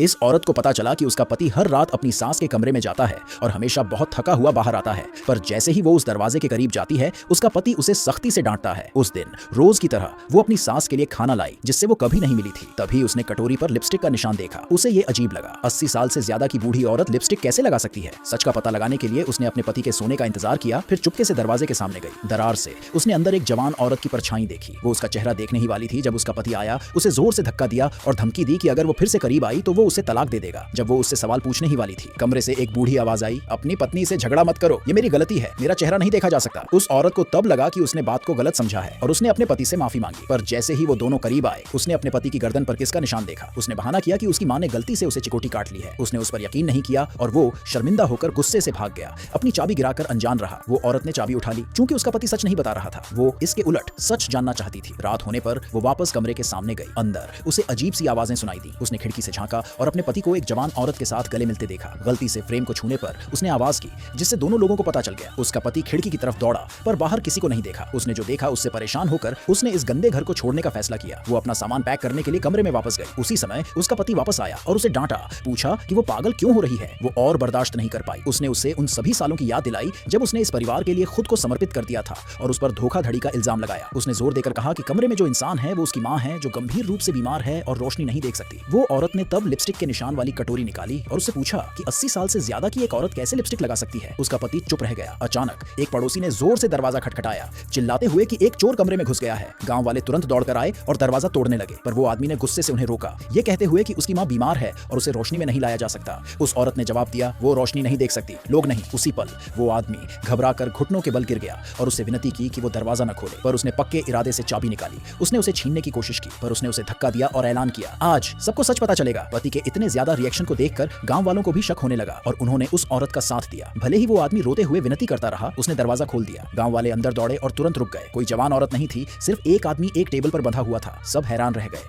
इस औरत को पता चला कि उसका पति हर रात अपनी सास के कमरे में जाता है और हमेशा बहुत थका हुआ बाहर आता है, पर जैसे ही वो उस दरवाजे के करीब जाती है उसका पति उसे सख्ती से डांटता है। उस दिन रोज की तरह वो अपनी सास के लिए खाना लाई जिससे वो कभी नहीं मिली थी। तभी उसने कटोरी पर लिपस्टिक का निशान देखा। उसे ये अजीब लगा, 80 साल से ज्यादा की बूढ़ी औरत लिपस्टिक कैसे लगा सकती है। सच का पता लगाने के लिए उसने अपने पति के सोने का इंतजार किया, फिर चुपके से दरवाजे के सामने गई। दरार से उसने अंदर एक जवान औरत की परछाई देखी। वो उसका चेहरा देखने ही वाली थी जब उसका पति आया, उसे जोर से धक्का दिया और धमकी दी कि अगर वो फिर से करीब आई तो वो उसे तलाक दे देगा। जब वो उससे सवाल पूछने ही वाली थी, कमरे से एक बूढ़ी आवाज आई, अपनी पत्नी से झगड़ा मत करो, ये मेरी गलती है, मेरा चेहरा नहीं देखा जा सकता। उस औरत को तब लगा कि उसने बात को गलत समझा है और उसने अपने पति से माफी मांगी। पर जैसे ही वो दोनों करीब आए उसने अपने पति की गर्दन पर किसका निशान देखा। उसने बहाना किया कि उसकी मां ने गलती से उसे चिकोटी काट ली है। उसने उस पर यकीन नहीं किया और वो शर्मिंदा होकर गुस्से से भाग गया। अपनी चाबी गिराकर अनजान रहा। वो औरत ने चाबी उठा ली। चूंकि उसका पति सच नहीं बता रहा था, वो इसके उलट सच जानना चाहती थी। रात होने पर वो वापस कमरे के सामने गई। अंदर उसे अजीब सी आवाजें सुनाई दी। उसने खिड़की से झांका और अपने पति को एक जवान औरत के साथ गले मिलते देखा। गलती से फ्रेम को छूने पर उसने आवाज की जिससे दोनों लोगों को पता चल गया। उसका पति खिड़की की तरफ दौड़ा पर बाहर किसी को नहीं देखा। उसने जो देखा उससे परेशान होकर उसने इस गंदे घर को छोड़ने का फैसला किया। वो अपना सामान पैक करने के लिए कमरे में वापस गई। उसी समय उसका पति वापस आया और उसे डांटा, पूछा कि वो पागल क्यों हो रही है। वो और बर्दाश्त नहीं कर पाई। उसने उसे उन सभी सालों की याद दिलाई जब उसने इस परिवार के लिए खुद को समर्पित कर दिया था और उस पर धोखाधड़ी का इल्जाम लगाया। उसने जोर देकर कहा कि कमरे में जो इंसान है वो उसकी मां है जो गंभीर रूप से बीमार है और रोशनी नहीं देख सकती। वो औरत ने तब लिपस्टिक के निशान वाली कटोरी निकाली और उससे पूछा कि 80 साल से ज्यादा की एक औरत कैसे लिपस्टिक लगा सकती है। उसका पति चुप रह गया। अचानक एक पड़ोसी ने जोर से दरवाजा खटखटाया, चिल्लाते हुए कि एक चोर कमरे में घुस गया है। गांव वाले तुरंत दौड़कर आए और दरवाजा तोड़ने लगे, पर वो आदमी ने गुस्से से उन्हें रोका, ये कहते हुए कि उसकी मां बीमार है और उसे रोशनी में नहीं लाया जा सकता। उस औरत ने जवाब दिया, वो रोशनी नहीं देख सकती, लोग नहीं। उसी पल वो आदमी घबराकर घुटनों के बल गिर गया और उससे विनती की कि वो दरवाजा न खोले, पर उसने पक्के इरादे से चाबी निकाली। उसने उसे छीनने की कोशिश की, पर उसने उसे धक्का दिया और ऐलान किया, आज सबको सच पता चलेगा। पति के इतने ज्यादा रिएक्शन को देखकर गांव वालों को भी शक होने लगा और उन्होंने उस औरत का साथ दिया। भले ही वो आदमी रोते हुए विनती करता रहा, उसने दरवाजा खोल दिया। गांव वाले अंदर दौड़े और तुरंत रुक गए। कोई जवान औरत नहीं थी, सिर्फ एक आदमी एक टेबल पर बंधा हुआ था। सब हैरान रह गए।